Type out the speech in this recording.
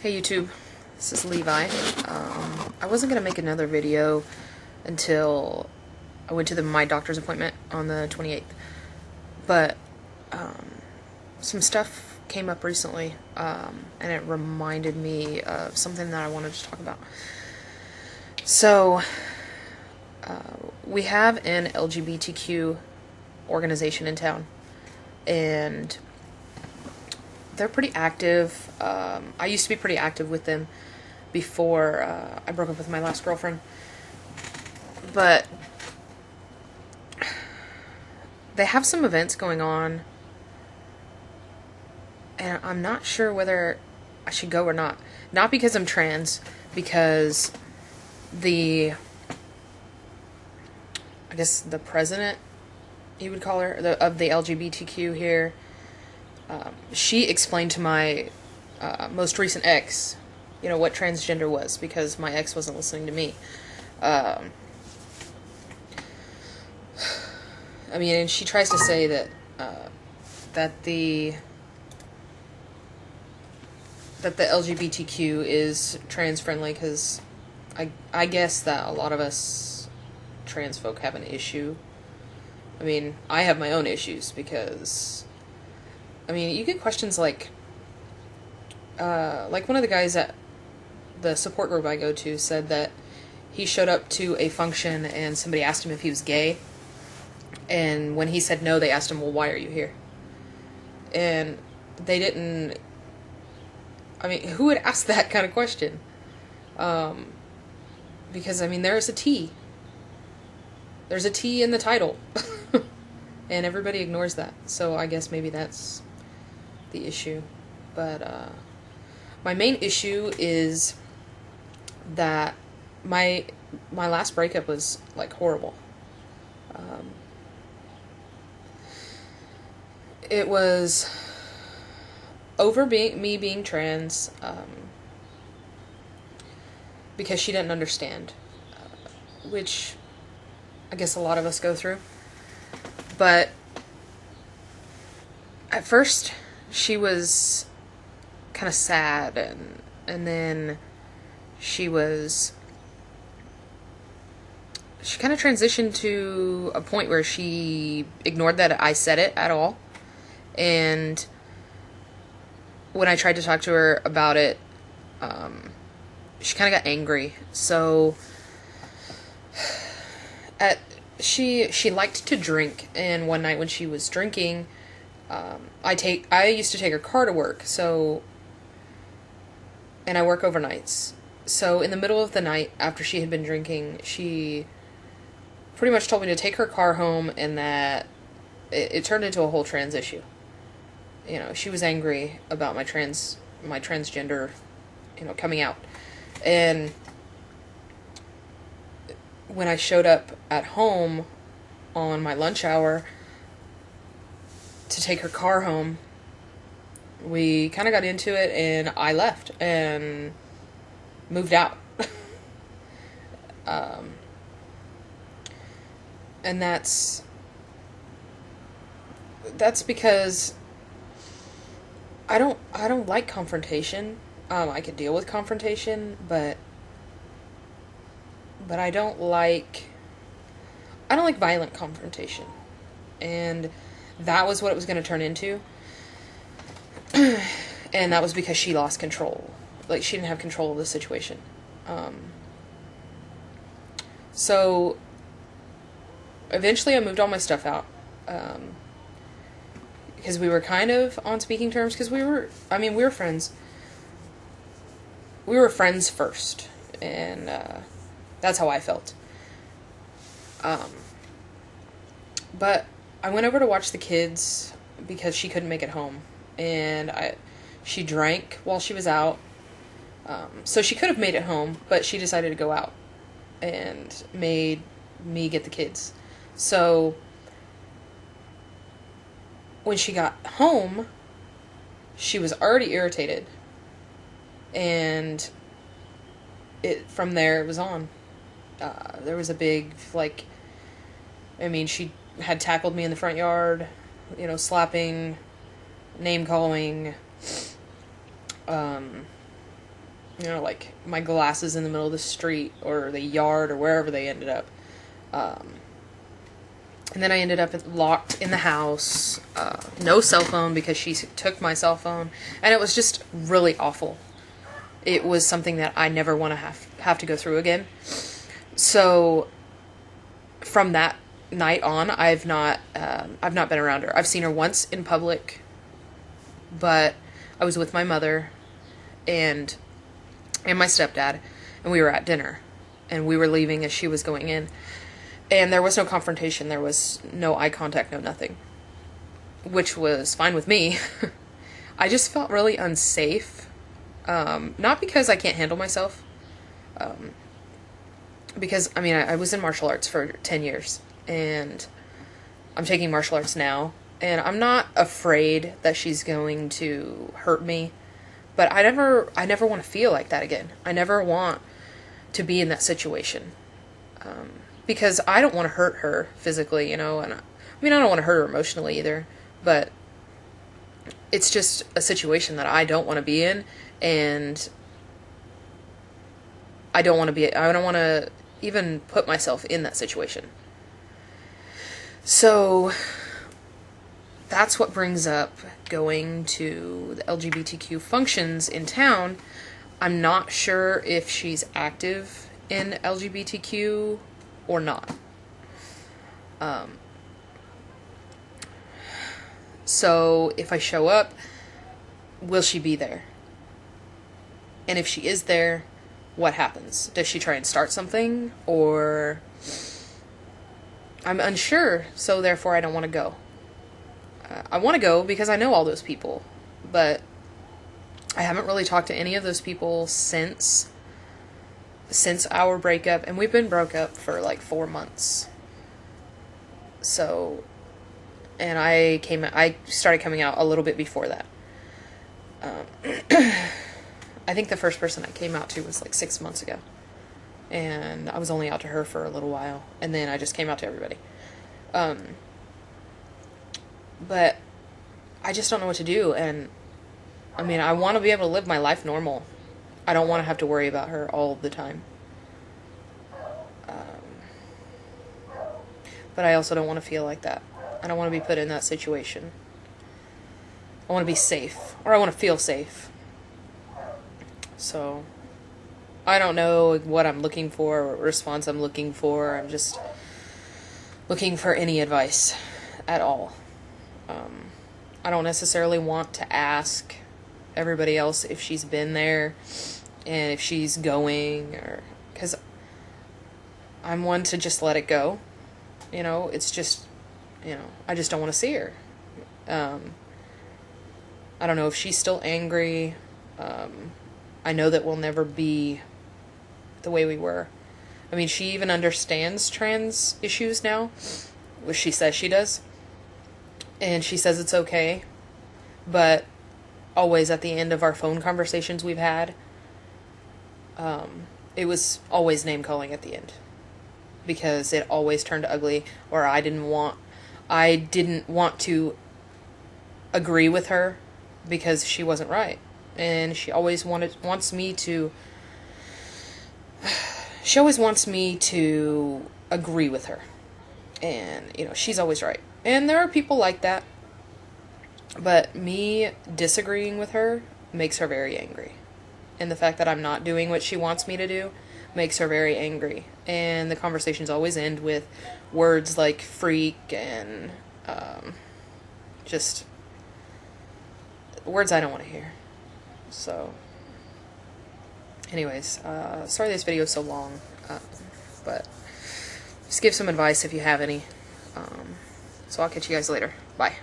Hey YouTube, this is Levi. I wasn't going to make another video until I went to my doctor's appointment on the 28th, but some stuff came up recently, and it reminded me of something that I wanted to talk about. So, we have an LGBTQ organization in town, and they're pretty active. I used to be pretty active with them before I broke up with my last girlfriend. But they have some events going on, and I'm not sure whether I should go or not. Not because I'm trans, because I guess the president, you would call her, of the LGBTQ here, she explained to my most recent ex, what transgender was, because my ex wasn't listening to me. And she tries to say that the LGBTQ is trans friendly, because I guess that a lot of us trans folk have an issue. I have my own issues, because you get questions like one of the guys at the support group I go to said that he showed up to a function and somebody asked him if he was gay, and when he said no, they asked him, well, why are you here? And they didn't, who would ask that kind of question? Because, there's a T. There's a T in the title. And everybody ignores that. So I guess maybe that's the issue. But my main issue is that my last breakup was horrible. It was over me being trans, because she didn't understand, which I guess a lot of us go through. But at first, she was kind of sad, and then she kind of transitioned to a point where she ignored that I said it at all. And when I tried to talk to her about it, she kind of got angry. So she liked to drink, and one night when she was drinking, I used to take her car to work, and I work overnights. So in the middle of the night, after she had been drinking, she pretty much told me to take her car home, and that it turned into a whole trans issue. She was angry about my transgender, coming out. And when I showed up at home on my lunch hour to take her car home, we kind of got into it, and I left and moved out. And that's because I don't like confrontation. I could deal with confrontation, but I don't like violent confrontation. And that was what it was going to turn into. And that was because she lost control. She didn't have control of the situation. So eventually I moved all my stuff out. Because we were kind of on speaking terms, because we were friends. We were friends first, and that's how I felt. But I went over to watch the kids because she couldn't make it home, and she drank while she was out. So she could have made it home, but she decided to go out and made me get the kids. So when she got home, she was already irritated, and from there it was on. There was a big, she had tackled me in the front yard, slapping, name calling, you know, like my glasses in the middle of the street or the yard or wherever they ended up. And then I ended up locked in the house, no cell phone because she took my cell phone, and it was just really awful. It was something that I never want to have to go through again. So from that night on, I've not been around her. I've seen her once in public, but I was with my mother and my stepdad, and we were at dinner, and we were leaving as she was going in. And there was no confrontation, there was no eye contact, no nothing. Which was fine with me. I just felt really unsafe. Not because I can't handle myself. Because, I mean, I was in martial arts for 10 years. And I'm taking martial arts now. And I'm not afraid that she's going to hurt me. But I never want to feel like that again. I never want to be in that situation. Because I don't want to hurt her physically, you know, and I don't want to hurt her emotionally either, but it's just a situation that I don't want to be in, and I don't want to even put myself in that situation. So that's what brings up going to the LGBTQ functions in town. I'm not sure if she's active in LGBTQ or not. So if I show up, will she be there? And if she is there, what happens? Does she try and start something? Or I'm unsure, so therefore I don't want to go. I want to go because I know all those people, but I haven't really talked to any of those people since our breakup, and we've been broke up for like 4 months. So, and I started coming out a little bit before that. I think the first person I came out to was like 6 months ago, and I was only out to her for a little while, and then I just came out to everybody. But I just don't know what to do, and I mean, I want to be able to live my life normal. I don't want to have to worry about her all the time. But I also don't want to feel like that. I don't want to be put in that situation. I want to be safe, or I want to feel safe. So, I don't know what I'm looking for, or what response I'm looking for. I'm just looking for any advice at all. I don't necessarily want to ask everybody else if she's been there and if she's going, or because I'm one to just let it go. You know, it's just, you know, I just don't want to see her. I don't know if she's still angry. I know that we'll never be the way we were. I mean, she even understands trans issues now, which she says she does. And she says it's okay. But always at the end of our phone conversations we've had, it was always name calling at the end. Because it always turned ugly, or I didn't want to agree with her because she wasn't right. And she always wants me to agree with her. And, you know, she's always right. And there are people like that. But me disagreeing with her makes her very angry. And the fact that I'm not doing what she wants me to do makes her very angry. And the conversations always end with words like freak and just words I don't want to hear. So, anyways, sorry this video is so long, but just give some advice if you have any. So I'll catch you guys later. Bye.